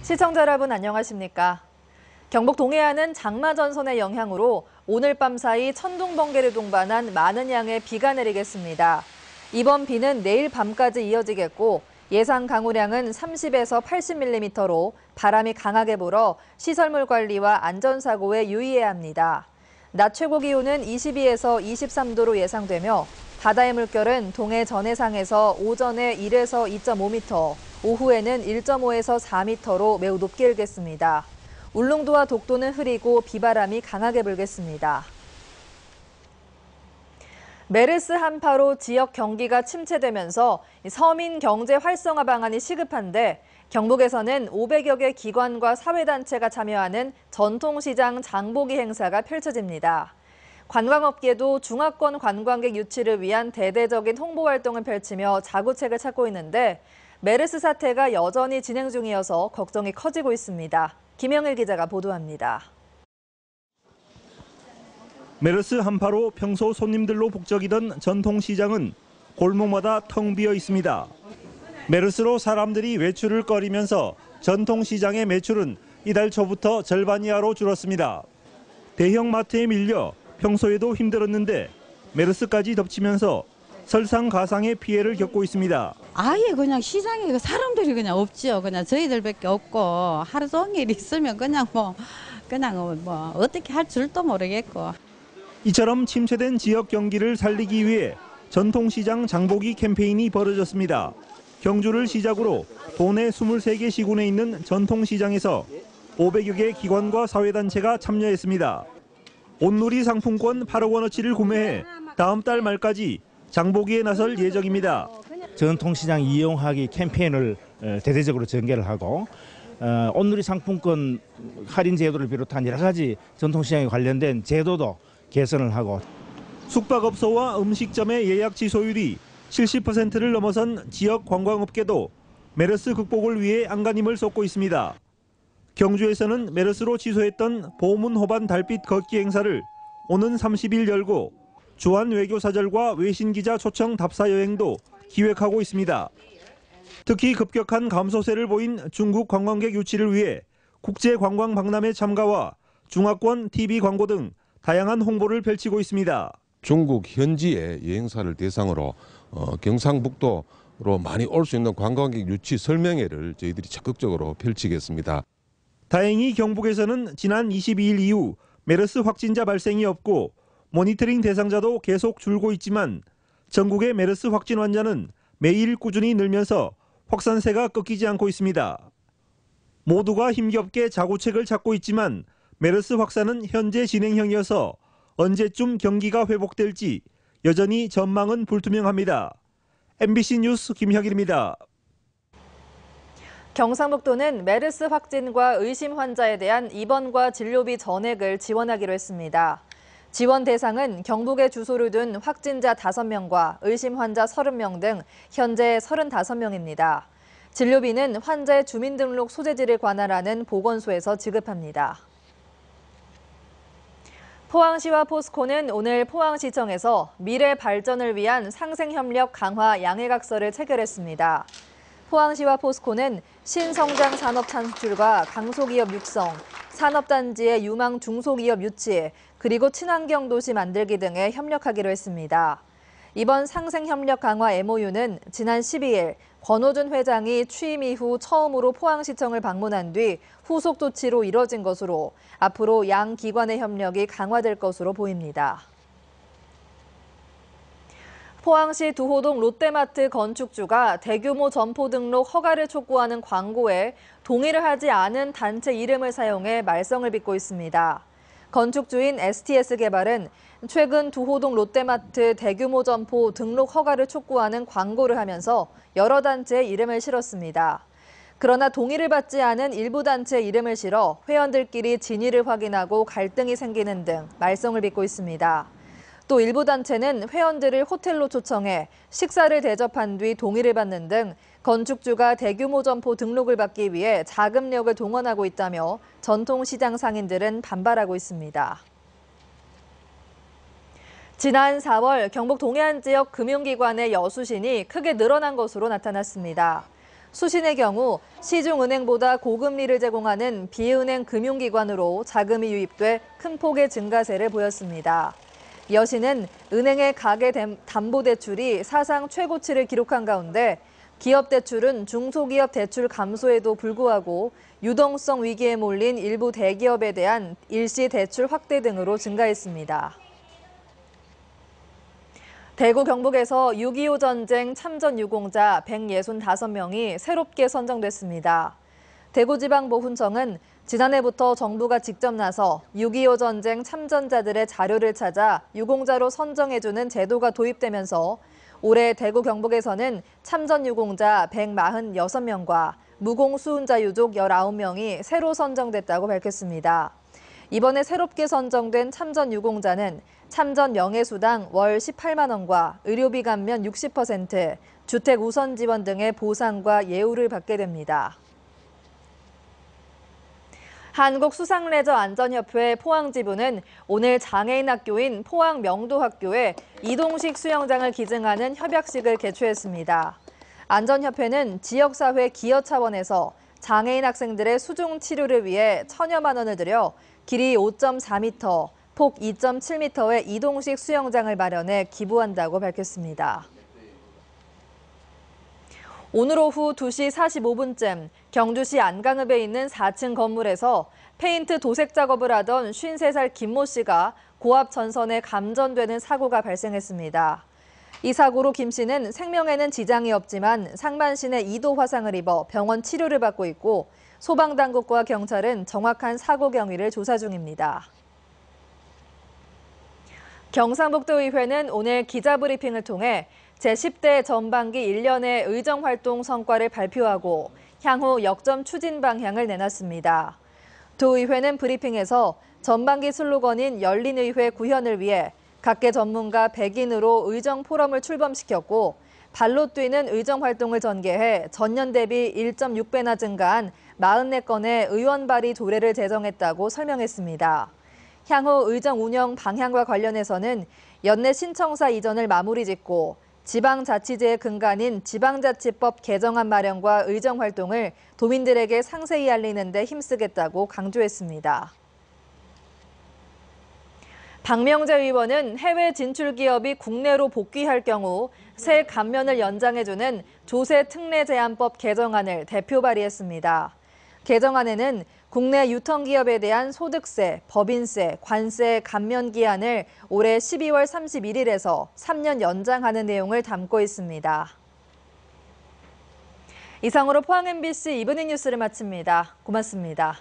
시청자 여러분 안녕하십니까? 경북 동해안은 장마 전선의 영향으로 오늘 밤 사이 천둥 번개를 동반한 많은 양의 비가 내리겠습니다. 이번 비는 내일 밤까지 이어지겠고 예상 강우량은 30에서 80mm로 바람이 강하게 불어 시설물 관리와 안전사고에 유의해야 합니다. 낮 최고 기온은 22에서 23도로 예상되며 바다의 물결은 동해 전해상에서 오전에 1에서 2.5m, 오후에는 1.5에서 4m로 매우 높게 일겠습니다. 울릉도와 독도는 흐리고 비바람이 강하게 불겠습니다. 메르스 한파로 지역 경기가 침체되면서 서민 경제 활성화 방안이 시급한데 경북에서는 500여 개 기관과 사회단체가 참여하는 전통시장 장보기 행사가 펼쳐집니다. 관광업계도 중화권 관광객 유치를 위한 대대적인 홍보 활동을 펼치며 자구책을 찾고 있는데 메르스 사태가 여전히 진행 중이어서 걱정이 커지고 있습니다. 김영일 기자가 보도합니다. 메르스 한파로 평소 손님들로 북적이던 전통시장은 골목마다 텅 비어 있습니다. 메르스로 사람들이 외출을 꺼리면서 전통시장의 매출은 이달 초부터 절반 이하로 줄었습니다. 대형 마트에 밀려 평소에도 힘들었는데 메르스까지 덮치면서 설상가상의 피해를 겪고 있습니다. 아예 그냥 시장에 사람들이 그냥 없죠. 그냥 저희들밖에 없고 하루 종일 있으면 그냥 뭐 어떻게 할 줄도 모르겠고. 이처럼 침체된 지역 경기를 살리기 위해 전통시장 장보기 캠페인이 벌어졌습니다. 경주를 시작으로 도내 23개 시군에 있는 전통시장에서 500여 개 기관과 사회단체가 참여했습니다. 온누리 상품권 8억 원어치를 구매해 다음 달 말까지 장보기에 나설 예정입니다. 전통시장 이용하기 캠페인을 대대적으로 전개를 하고 온누리 상품권 할인 제도를 비롯한 여러 가지 전통시장에 관련된 제도도 개선을 하고 숙박업소와 음식점의 예약 취소율이 70%를 넘어선 지역 관광업계도 메르스 극복을 위해 안간힘을 쏟고 있습니다. 경주에서는 메르스로 취소했던 보문호반 달빛 걷기 행사를 오는 30일 열고 주한 외교사절과 외신기자 초청 답사 여행도 기획하고 있습니다. 특히 급격한 감소세를 보인 중국 관광객 유치를 위해 국제관광 박람회 참가와 중화권 TV 광고 등 다양한 홍보를 펼치고 있습니다. 중국 현지의 여행사를 대상으로 경상북도로 많이 올 수 있는 관광객 유치 설명회를 저희들이 적극적으로 펼치겠습니다. 다행히 경북에서는 지난 22일 이후 메르스 확진자 발생이 없고 모니터링 대상자도 계속 줄고 있지만 전국의 메르스 확진 환자는 매일 꾸준히 늘면서 확산세가 꺾이지 않고 있습니다. 모두가 힘겹게 자구책을 찾고 있지만 메르스 확산은 현재 진행형이어서 언제쯤 경기가 회복될지 여전히 전망은 불투명합니다. MBC 뉴스 김혁일입니다. 경상북도는 메르스 확진과 의심 환자에 대한 입원과 진료비 전액을 지원하기로 했습니다. 지원 대상은 경북에 주소를 둔 확진자 5명과 의심 환자 30명 등 현재 35명입니다. 진료비는 환자의 주민등록 소재지를 관할하는 보건소에서 지급합니다. 포항시와 포스코는 오늘 포항시청에서 미래 발전을 위한 상생협력 강화 양해각서를 체결했습니다. 포항시와 포스코는 신성장 산업 창출과 강소기업 육성, 산업단지의 유망 중소기업 유치, 그리고 친환경 도시 만들기 등에 협력하기로 했습니다. 이번 상생협력 강화 MOU는 지난 12일 권호준 회장이 취임 이후 처음으로 포항시청을 방문한 뒤 후속 조치로 이뤄진 것으로 앞으로 양 기관의 협력이 강화될 것으로 보입니다. 포항시 두호동 롯데마트 건축주가 대규모 점포 등록 허가를 촉구하는 광고에 동의를 하지 않은 단체 이름을 사용해 말썽을 빚고 있습니다. 건축주인 STS개발은 최근 두호동 롯데마트 대규모 점포 등록 허가를 촉구하는 광고를 하면서 여러 단체의 이름을 실었습니다. 그러나 동의를 받지 않은 일부 단체의 이름을 실어 회원들끼리 진위를 확인하고 갈등이 생기는 등 말썽을 빚고 있습니다. 또 일부 단체는 회원들을 호텔로 초청해 식사를 대접한 뒤 동의를 받는 등 건축주가 대규모 점포 등록을 받기 위해 자금력을 동원하고 있다며 전통시장 상인들은 반발하고 있습니다. 지난 4월 경북 동해안 지역 금융기관의 여수신이 크게 늘어난 것으로 나타났습니다. 수신의 경우 시중은행보다 고금리를 제공하는 비은행 금융기관으로 자금이 유입돼 큰 폭의 증가세를 보였습니다. 여신은 은행의 가계담보대출이 사상 최고치를 기록한 가운데 기업 대출은 중소기업 대출 감소에도 불구하고 유동성 위기에 몰린 일부 대기업에 대한 일시 대출 확대 등으로 증가했습니다. 대구 경북에서 6.25 전쟁 참전 유공자 165명이 새롭게 선정됐습니다. 대구지방보훈청은 지난해부터 정부가 직접 나서 6.25 전쟁 참전자들의 자료를 찾아 유공자로 선정해주는 제도가 도입되면서 올해 대구 경북에서는 참전 유공자 146명과 무공수훈자 유족 19명이 새로 선정됐다고 밝혔습니다. 이번에 새롭게 선정된 참전 유공자는 참전 명예수당 월 18만 원과 의료비 감면 60%, 주택 우선 지원 등의 보상과 예우를 받게 됩니다. 한국수상레저안전협회 포항지부는 오늘 장애인 학교인 포항 명도학교에 이동식 수영장을 기증하는 협약식을 개최했습니다. 안전협회는 지역사회 기여 차원에서 장애인 학생들의 수중 치료를 위해 1,000여만 원을 들여 길이 5.4m, 폭 2.7m의 이동식 수영장을 마련해 기부한다고 밝혔습니다. 오늘 오후 2시 45분쯤 경주시 안강읍에 있는 4층 건물에서 페인트 도색 작업을 하던 53살 김모 씨가 고압 전선에 감전되는 사고가 발생했습니다. 이 사고로 김 씨는 생명에는 지장이 없지만 상반신에 2도 화상을 입어 병원 치료를 받고 있고 소방당국과 경찰은 정확한 사고 경위를 조사 중입니다. 경상북도의회는 오늘 기자브리핑을 통해 제10대 전반기 1년의 의정활동 성과를 발표하고 향후 역점 추진 방향을 내놨습니다. 도의회는 브리핑에서 전반기 슬로건인 열린의회 구현을 위해 각계 전문가 100인으로 의정 포럼을 출범시켰고 발로 뛰는 의정활동을 전개해 전년 대비 1.6배나 증가한 44건의 의원 발의 조례를 제정했다고 설명했습니다. 향후 의정 운영 방향과 관련해서는 연내 신청사 이전을 마무리 짓고 지방자치제의 근간인 지방자치법 개정안 마련과 의정 활동을 도민들에게 상세히 알리는 데 힘쓰겠다고 강조했습니다. 박명재 의원은 해외 진출 기업이 국내로 복귀할 경우 세 감면을 연장해주는 조세 특례 제한법 개정안을 대표 발의했습니다. 개정안에는 국내 유통기업에 대한 소득세, 법인세, 관세 감면 기한을 올해 12월 31일에서 3년 연장하는 내용을 담고 있습니다. 이상으로 포항 MBC 이브닝 뉴스를 마칩니다. 고맙습니다.